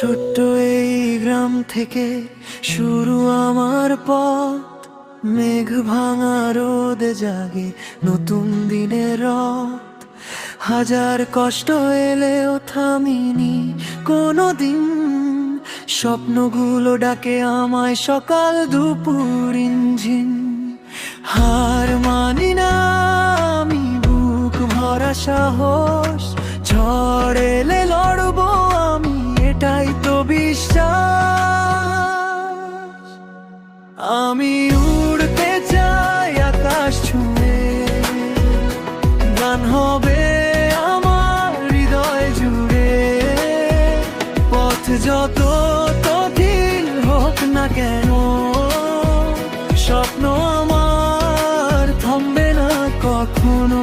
ছোট্ট এই গ্রাম থেকে শুরু আমার পথ, মেঘ ভাঙা রোদে জাগে নতুন দিনের রথ। হাজার কষ্ট এলেও থামিনি কোনোদিন, স্বপ্নগুলো ডাকে আমায় সকাল দুপুর ইঞ্জিন। হার মানি না আমি, বুক ভরা সাহস, ঝড় এলে লড়বো আমি, এটাই তো বিশ্বাস। আমি উড়তে চাই আকাশ ছুঁয়ে, গান হবে আমার হৃদয় জুড়ে। পথ যত কঠিন হোক না কেন, স্বপ্ন আমার থামবে না কখনো।